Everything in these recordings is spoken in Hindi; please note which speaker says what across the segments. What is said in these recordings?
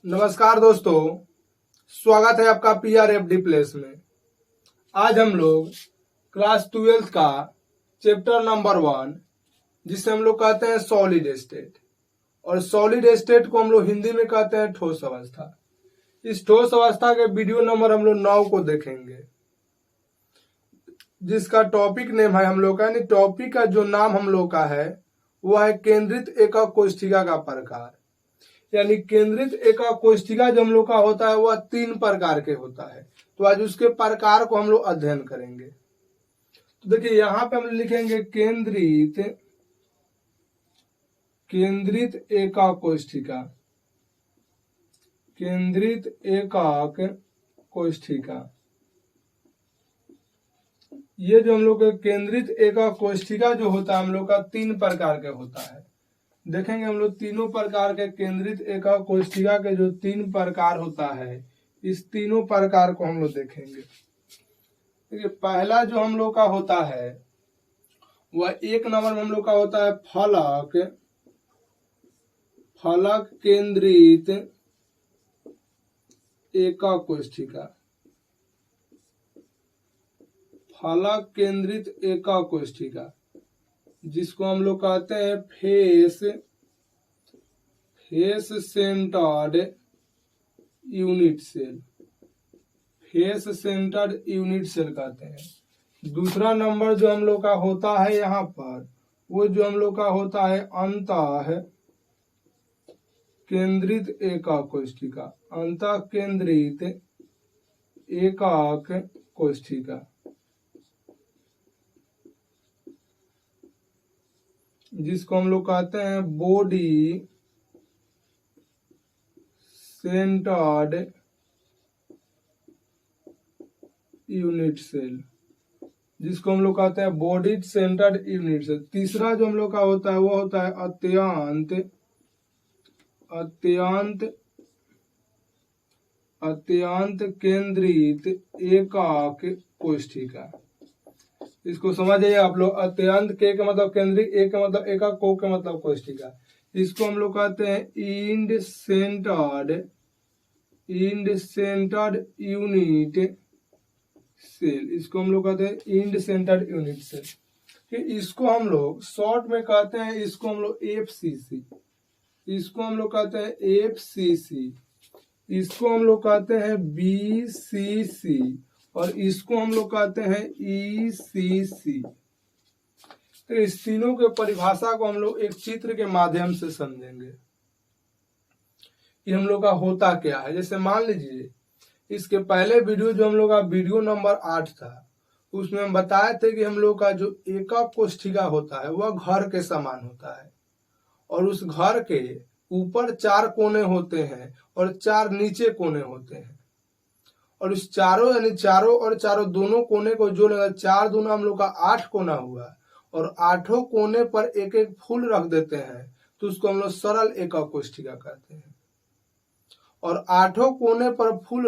Speaker 1: नमस्कार दोस्तों, स्वागत है आपका PRFD प्लेस में। आज हम लोग क्लास 12 का चैप्टर नंबर 1 जिसे हम लोग कहते हैं सॉलिड स्टेट, और सॉलिड स्टेट को हम लोग हिंदी में कहते हैं ठोस अवस्था। इस ठोस अवस्था के वीडियो नंबर हम लोग 9 को देखेंगे, जिसका टॉपिक नेम है हम लोग का, यानी टॉपिक का जो नाम हम लोग का है वह है केंद्रित एकक कोष्ठिका का प्रकार। यानी केंद्रित एकक कोष्ठिका जो हम लोग का होता है वह 3 प्रकार के होता है। तो आज उसके प्रकार को हम लोग अध्ययन करेंगे। तो देखिए यहाँ पे हम लिखेंगे केंद्रित एकक कोष्ठिका। केंद्रित एकक कोष्ठिका, ये जो हम लोग का केंद्रित एकक कोष्ठिका जो होता है हम लोग का 3 प्रकार के होता है। देखेंगे हम लोग तीनों प्रकार के केंद्रित एकक कोष्ठिका के जो 3 प्रकार होता है, इस तीनों प्रकार को हम लोग देखेंगे। देखिए पहला जो हम लोग का होता है वह 1 नंबर में हम लोग का होता है फलक केंद्रित एकक कोष्ठिका। फलक केंद्रित एकक कोष्ठिका, जिसको हम लोग कहते हैं face centred unit cell. Face centred unit cell कहते हैं। दूसरा नंबर जो हम लोग का होता है यहाँ पर, वो जो हम लोग का होता है अंतः केंद्रित एकक कोष्ठिका। अंतः केंद्रित एकक कोष्ठिका, जिसको हम लोग कहते हैं बॉडी सेंटर्ड यूनिट सेल, जिसको हम लोग कहते हैं बॉडी सेंटर्ड यूनिट सेल। तीसरा जो हम लोग का होता है वो होता है अत्यंत केंद्रित एकक कोष्ठिका। इसको समझ जाइए आप लोग। अत्यंत के मतलब केंद्रित, एक का मतलब एकक, को का मतलब कोष्ठिका। इसको हम लोग कहते हैं इंड सेंटर्ड यूनिट सेल। इसको हम लोग कहते हैं इंड सेंटर्ड यूनिट सेल। कि इसको हम लोग शॉर्ट में कहते हैं, इसको हम लोग FCC, इसको हम लोग कहते हैं FCC, इसको हम लोग कहते हैं BCC, और इसको हम लोग कहते हैं ECC। तो इस तीनों के परिभाषा को हम लोग एक चित्र के माध्यम से समझेंगे कि हम लोग का होता क्या है। जैसे मान लीजिए इसके पहले वीडियो जो हम लोग का वीडियो नंबर 8 था, उसमें हम बताए थे कि हम लोग का जो एकक कोष्ठिका होता है वह घर के समान होता है, और उस घर के ऊपर 4 कोने होते हैं और 4 नीचे कोने होते हैं, और उस चारों यानी चारों और चारों दोनों कोने को जो लगा 4 दूना हम लोग का 8 कोना हुआ, और 8 कोने पर एक एक फूल रख देते हैं, तो उसको हम लोग सरल एकक कोष्ठिका कहते हैं। और 8 कोने पर फूल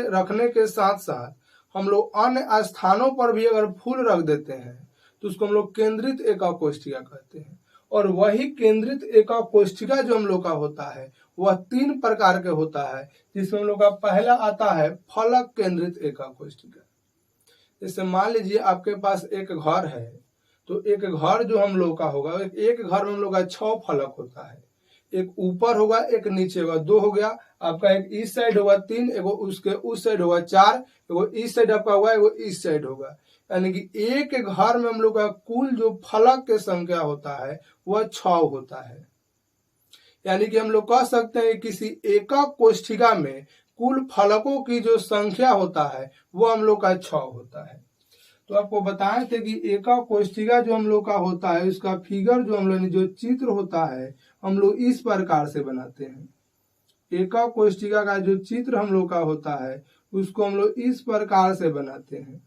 Speaker 1: रखने के साथ साथ हम लोग अन्य स्थानों पर भी अगर फूल रख देते हैं तो उसको हम लोग केंद्रित एकक कोष्ठिका कहते हैं। और वही केंद्रित एकक कोष्ठिका जो हम लोग का होता है वह 3 प्रकार के होता है, जिसमें हम लोग का पहला आता है फलक केंद्रित एकक कोष्ठिका। जैसे मान लीजिए आपके पास एक घर है, तो एक घर जो हम लोग का होगा, एक घर में हम लोग का 6 फलक होता है। एक ऊपर होगा, एक नीचे होगा, 2 हो गया आपका। एक इस साइड होगा 3, एगो उसके उस साइड होगा 4, एगो इस साइड आपका होगा, एगो इस साइड होगा। यानी कि एक घर में हम लोग का कुल जो फलक की संख्या होता है वह 6 होता है। यानी कि हम लोग कह सकते हैं किसी एकक कोष्ठिका में कुल फलकों की जो संख्या होता है वह हम लोग का 6 होता है। तो आपको बताए थे कि एकक कोष्ठिका जो हम लोग का होता है, उसका फिगर जो हम लोग जो चित्र होता है हम लोग इस प्रकार से बनाते हैं। एकक कोष्ठिका का जो चित्र हम लोग का होता है उसको हम लोग इस प्रकार से बनाते हैं।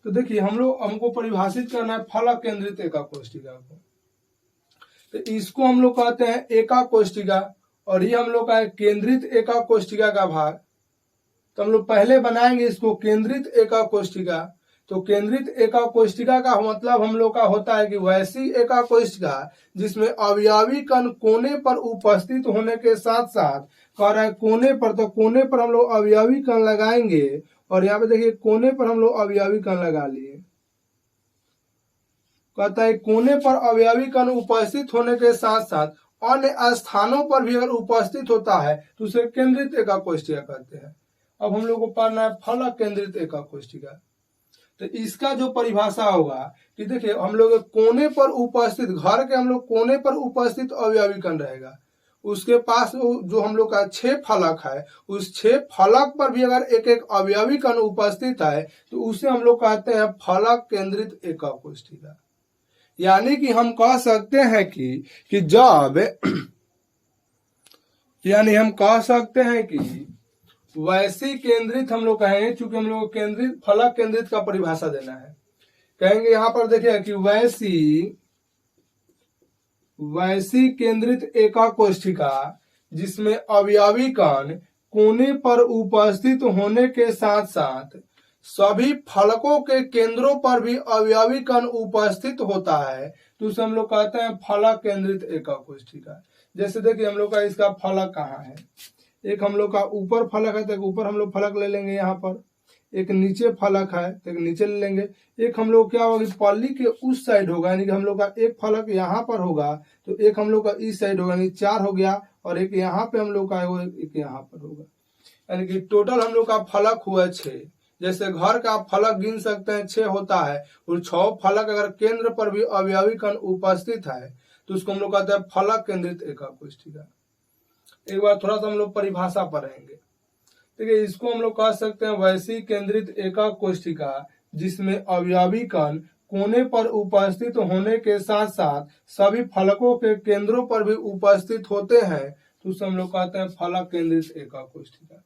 Speaker 1: तो देखिए हमको परिभाषित करना है फलक केंद्रित एकक कोष्ठिका को। तो इसको हम लोग कहते हैं एकक कोष्ठिका, और ये हम लोग का केंद्रित एकक कोष्ठिका का भाग। तो हम लोग पहले बनाएंगे इसको केंद्रित एकक कोष्ठिका। तो केंद्रित एका कोष्ठिका का मतलब हम लोग का होता है कि वैसी एका कोष्ठिका जिसमें अवयवी कण कोने पर उपस्थित होने के साथ साथ कह रहा है कोने पर, तो कोने पर हम लोग अवयवी कण लगाएंगे और यहाँ पे देखिए कोने पर हम लोग अवयवी कण लगा लिए। कहता है कोने पर अवयवी कण उपस्थित होने के साथ साथ अन्य स्थानों पर भी अगर उपस्थित होता है तो उसे केंद्रित एका कोष्ठिका कहते हैं। अब हम लोग को पढ़ना है फलक केंद्रित एका कोष्ठिका। तो इसका जो परिभाषा होगा कि देखिए हम लोग कोने पर उपस्थित, घर के हम लोग कोने पर उपस्थित अवयवी कण रहेगा, उसके पास जो हम लोग का 6 फलक है, उस 6 फलक पर भी अगर एक एक अवयवी कण उपस्थित है तो उसे हम लोग कहते हैं फलक केंद्रित एका कोष्ठिका। यानी कि हम कह सकते हैं कि जब यानी हम कह सकते हैं कि वैसी केंद्रित हम लोग कहेंगे, चूंकि हम लोग केंद्रित फलक केंद्रित का परिभाषा देना है, कहेंगे यहां पर देखिए कि वैसी केंद्रित एका कोष्ठिका जिसमें अवयवी कण कोने पर उपस्थित होने के साथ साथ सभी फलकों के केंद्रों पर भी अवयवी कण उपस्थित होता है तो उसे हम लोग कहते हैं फलक केंद्रित एका कोष्ठिका। जैसे देखिए हम लोग का इसका फलक कहाँ है, एक हम लोग का ऊपर फलक है तो एक ऊपर हम लोग फलक ले लेंगे, यहाँ पर एक नीचे फलक है तो एक नीचे ले लेंगे, एक हम लोग क्या होगा पल्ली के उस साइड होगा, यानी कि हम लोग का एक फलक यहाँ पर होगा तो एक हम लोग का इस साइड होगा, यानी 4 हो गया, और एक यहाँ पे हम लोग का एक यहाँ पर होगा, यानी कि टोटल हम लोग का फलक हुआ 6। जैसे घर का फलक गिन सकते हैं 6 होता है, और 6 फलक अगर केंद्र पर भी अवयवी कण उपस्थित है तो उसको हम लोग कहते हैं फलक केंद्रित एका कोष्ठिका। एक बार थोड़ा सा हम लोग परिभाषा पढ़ेंगे। देखिए इसको हम लोग कह सकते हैं वैसी केंद्रित एका कोष्ठिका जिसमें अवयवी कण कोने पर उपस्थित होने के साथ साथ सभी फलकों के केंद्रों पर भी उपस्थित होते हैं तो उसे हम लोग कहते हैं फलक केंद्रित एका कोष्ठिका।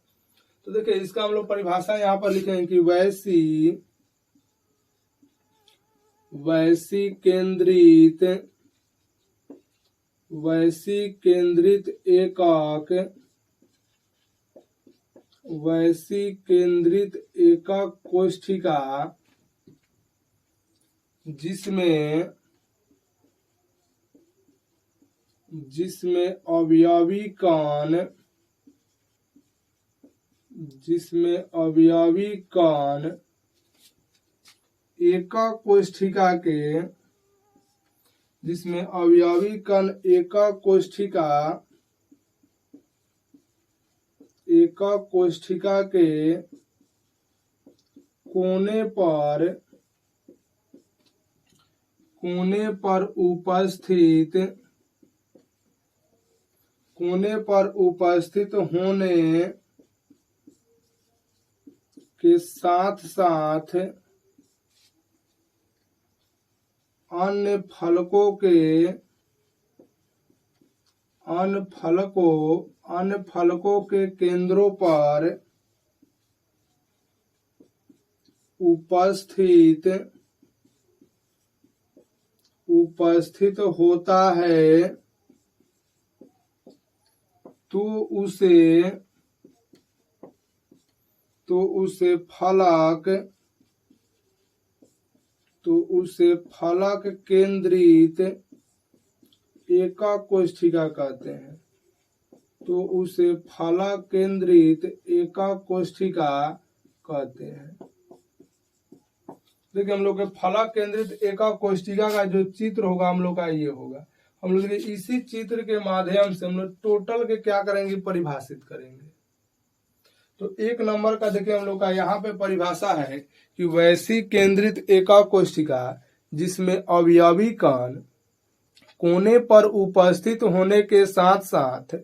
Speaker 1: तो देखिए इसका हम लोग परिभाषा यहाँ पर लिखेंगे कि वैसी केंद्रित एकक कोष्ठिका जिसमें अवयवी कण एकक कोष्ठिका के कोने पर उपस्थित होने के साथ साथ अन्य फलकों के केंद्रों पर उपस्थित होता है तो उसे फलक केंद्रित एकक कोष्ठिका कहते हैं। तो उसे फलक केंद्रित एकक कोष्ठिका कहते हैं। देखिए हम लोग के फलक केंद्रित एकक कोष्ठिका का जो चित्र होगा हम लोग का ये होगा। हम लोग इसी चित्र के माध्यम से हम लोग टोटल के क्या करेंगे परिभाषित करेंगे। तो 1 नंबर का देखिए हम लोग का यहाँ पे परिभाषा है कि वैसी केंद्रित एकक कोष्ठिका जिसमें अवयवी कण कोने पर उपस्थित होने के साथ साथ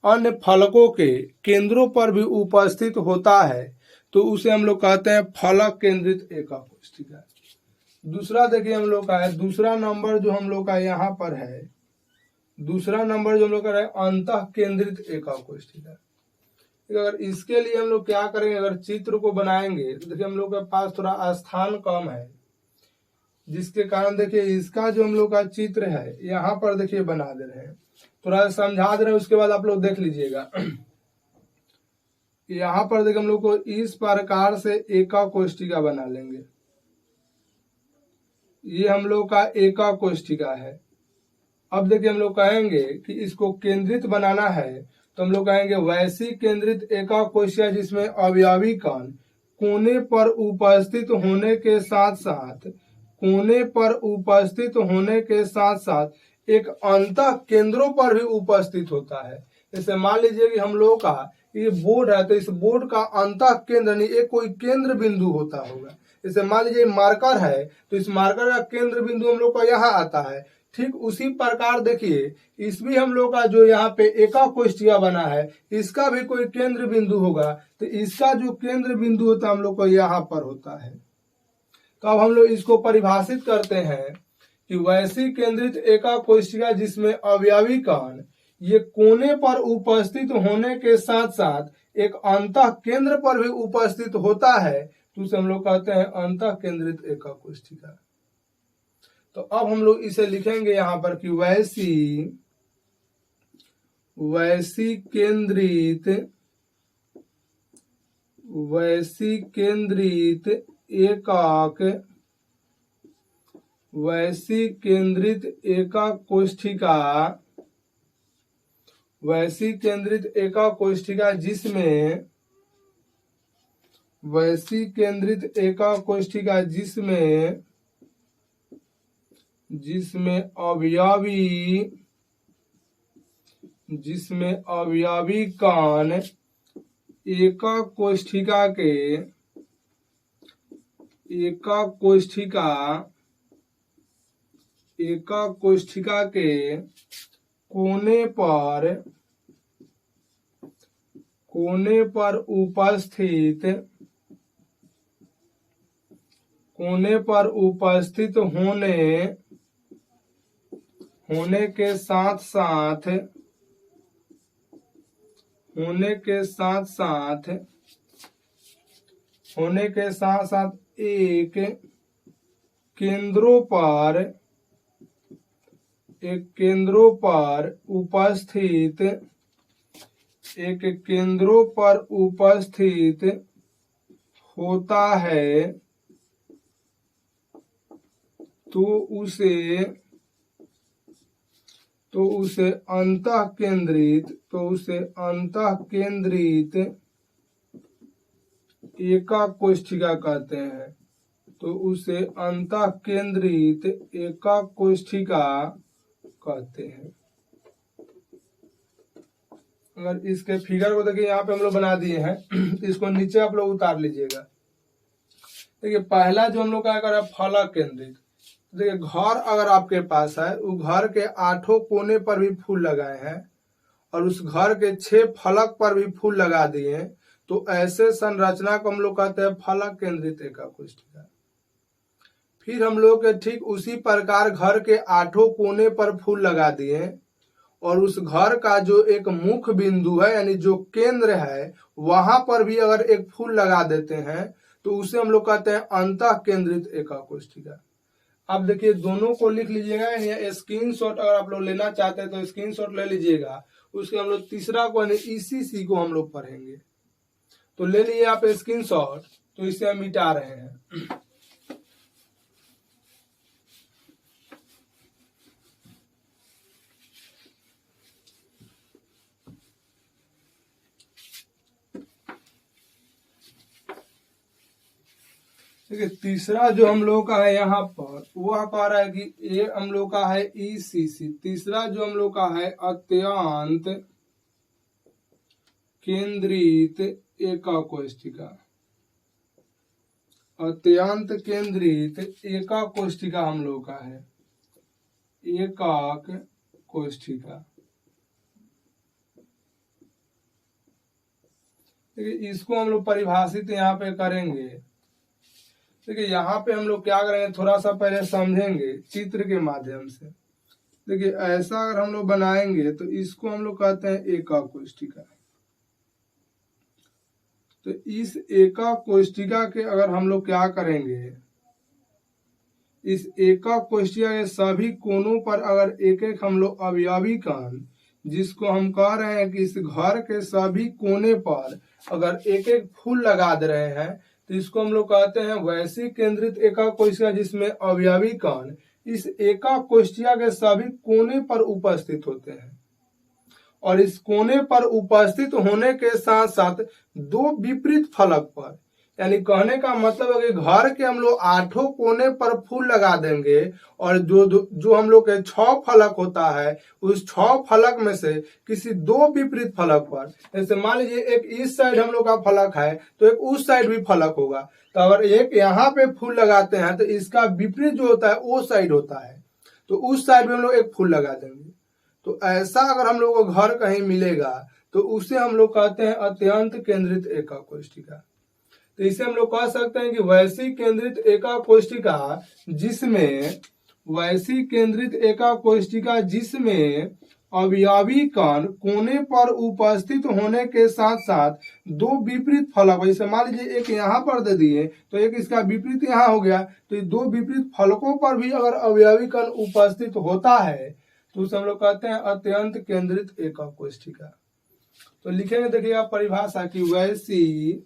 Speaker 1: अन्य फलकों के केंद्रों पर भी उपस्थित होता है तो उसे हम लोग कहते हैं फलक केंद्रित एकक कोष्ठिका। दूसरा देखिए हम लोग का है, दूसरा नंबर जो हम लोग का यहाँ पर है, दूसरा नंबर जो हम लोग का है अंतः केंद्रित एकक कोष्ठिका। अगर इसके लिए हम लोग क्या करेंगे, अगर चित्र को बनाएंगे तो देखिए हम लोग के पास थोड़ा स्थान कम है, जिसके कारण देखिए इसका जो हम लोग का चित्र है यहाँ पर देखिए बना दे रहे हैं, थोड़ा समझा दे रहे हैं, उसके बाद आप लोग देख लीजिएगा। यहाँ पर देखिए हम लोग को इस प्रकार से एकक कोष्ठिका बना लेंगे। ये हम लोग का एका कोष्ठिका है। अब देखिए हम लोग कहेंगे कि इसको केंद्रित बनाना है तो हम लोग कहेंगे वैश्विक केंद्रित एका कोशिका जिसमें अवयवी कण कोने पर उपस्थित होने के साथ साथ एक अंतः केंद्रों पर भी उपस्थित होता है। जैसे मान लीजिए कि हम लोग का ये बोर्ड है तो इस बोर्ड का अंतः केंद्र यानी एक कोई केंद्र बिंदु होता होगा। जैसे मान लीजिए मार्कर है तो इस मार्कर का केंद्र बिंदु हम लोग का यहाँ आता है। ठीक उसी प्रकार देखिए इस भी हम लोग का जो यहाँ पे एका कोष्ठिका बना है इसका भी कोई केंद्र बिंदु होगा तो इसका जो केंद्र बिंदु होता है हम लोग को यहाँ पर होता है। तो अब हम लोग इसको परिभाषित करते हैं कि वैश्विक केंद्रित एका कोशिका जिसमें अवयवी कण ये कोने पर उपस्थित होने के साथ साथ एक अंतः केंद्र पर भी उपस्थित होता है तो उसे हम लोग कहते हैं अंतः केंद्रित एका कोशिका। तो अब हम लोग इसे लिखेंगे यहाँ पर कि वैश्विक केंद्रित एका कोष्ठिका जिसमें अवयवी कण एका कोष्ठिका के कोने पर उपस्थित होने के साथ साथ एक केंद्रों पर उपस्थित होता है तो उसे अंतः केंद्रित एका कोष्ठिका कहते हैं। तो उसे अंतः केंद्रित एका कोष्ठिका कहते हैं। अगर इसके फिगर को देखिए यहाँ पे हम लोग बना दिए हैं इसको नीचे आप लोग उतार लीजिएगा। देखिए पहला जो हम लोग क्या कर रहा है फलक केंद्रित। देखिए घर अगर आपके पास है वो घर के 8 कोने पर भी फूल लगाए हैं और उस घर के 6 फलक पर भी फूल लगा दिए हैं तो ऐसे संरचना को हम लोग कहते हैं फलक केंद्रित एका कोष्ठिका। फिर हम लोग के ठीक उसी प्रकार घर के 8 कोने पर फूल लगा दिए और उस घर का जो एक मुख्य बिंदु है यानी जो केंद्र है वहां पर भी अगर एक फूल लगा देते हैं तो उसे हम लोग कहते हैं अंतः केंद्रित एका कोष्ठिका। अब देखिए दोनों को लिख लीजिएगा या स्क्रीनशॉट अगर आप लोग लेना चाहते हैं तो स्क्रीनशॉट ले लीजिएगा। उसके हम लोग तीसरा को यानी ईसीसी को हम लोग पढ़ेंगे। तो ले लिए आप स्क्रीनशॉट तो इसे हम मिटा रहे हैं। देखिए तीसरा जो हम लोग का है यहाँ पर वह कह रहा है कि ये हम लोग का है ईसीसी। तीसरा जो हम लोग का है अत्यंत केंद्रित एका कोष्ठिका। अत्यंत केंद्रित एका कोष्ठिका हम लोग का है एकाक कोष्ठिका। देखिए इसको हम लोग परिभाषित यहाँ पे करेंगे। देखिए यहाँ पे हम लोग क्या करेंगे थोड़ा सा पहले समझेंगे चित्र के माध्यम से। देखिए ऐसा अगर हम लोग बनाएंगे तो इसको हम लोग कहते हैं एका कोष्ठिका। तो इस एका कोष्ठिका के अगर हम लोग क्या करेंगे इस एका कोष्ठिका के सभी कोनों पर अगर एक एक हम लोग अवयवी कण जिसको हम कह रहे हैं कि इस घर के सभी कोने पर अगर एक एक फूल लगा दे रहे हैं तो इसको हम लोग कहते हैं वैश्विक केंद्रित एका कोशिका, जिसमें अवयवी कण इस एका कोशिका के सभी कोने पर उपस्थित होते हैं और इस कोने पर उपस्थित होने के साथ साथ दो विपरीत फलक पर, यानी कहने का मतलब है कि घर के हम लोग 8 कोने पर फूल लगा देंगे और जो हम लोग के 6 फलक होता है उस 6 फलक में से किसी दो विपरीत फलक पर, जैसे मान लीजिए एक इस साइड हम लोग का फलक है तो एक उस साइड भी फलक होगा, तो अगर एक यहाँ पे फूल लगाते हैं तो इसका विपरीत जो होता है वो साइड होता है, तो उस साइड में हम लोग एक फूल लगा देंगे। तो ऐसा अगर हम लोग को घर कहीं मिलेगा तो उसे हम लोग कहते हैं अत्यंत केंद्रित एका कोशिका। तो इसे हम लोग कह सकते हैं कि वैश्विक केंद्रित एका कोशिका जिसमें अवयवी कण कोने पर उपस्थित होने के साथ साथ दो विपरीत फलक, जैसे मान लीजिए एक यहाँ पर दे दिए तो एक इसका विपरीत यहाँ हो गया, तो ये दो विपरीत फलकों पर भी अगर अवयवी कण उपस्थित होता है तो उसे हम लोग कहते हैं अत्यंत केंद्रित एका कोशिका। तो लिखेंगे, देखिएगा परिभाषा की वैश्विक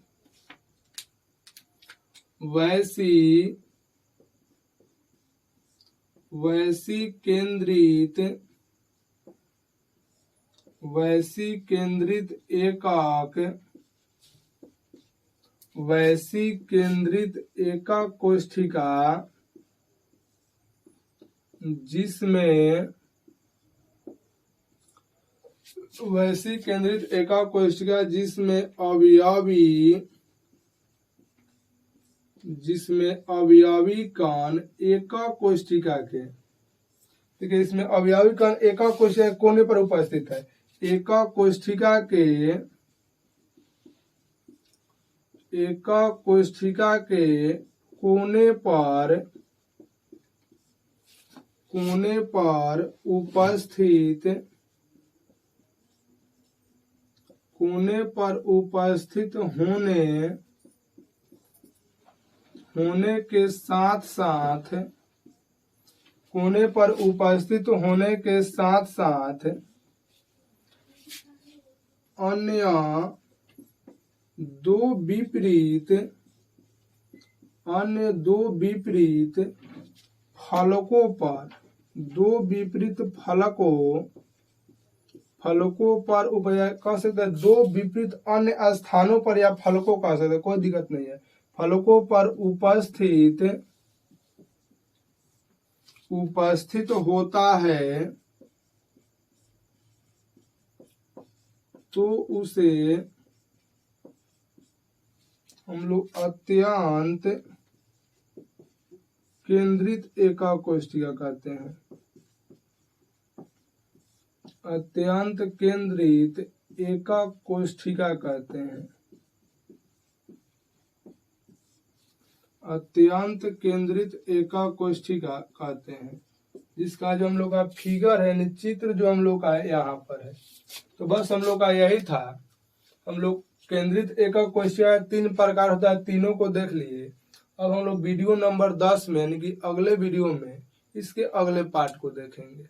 Speaker 1: केंद्रित एका कोशिका जिसमें अवयवी कण एका कोशिका के, ठीक है, इसमें अवयवी कण एका कोशिका कोने पर उपस्थित है, एका कोशिका के कोने पर उपस्थित होने के साथ साथ अन्य दो विपरीत फलकों पर कह सकते हैं, दो विपरीत अन्य स्थानों पर या फलकों कह सकते हैं, कोई दिक्कत नहीं है, फलकों पर उपस्थित होता है तो उसे हम लोग अत्यंत केंद्रित एका कोशिका कहते हैं। अत्यंत केंद्रित एका कोशिका कहते हैं। अत्यंत केंद्रित एका कोशिका कहते हैं, जिसका जो हम लोग का फिगर है, चित्र जो हम लोग का है यहाँ पर है। तो बस हम लोग का यही था। हम लोग केंद्रित एका कोशिका 3 प्रकार होता है, तीनों को देख लिए। अब हम लोग वीडियो नंबर 10 में, यानी कि अगले वीडियो में इसके अगले पार्ट को देखेंगे।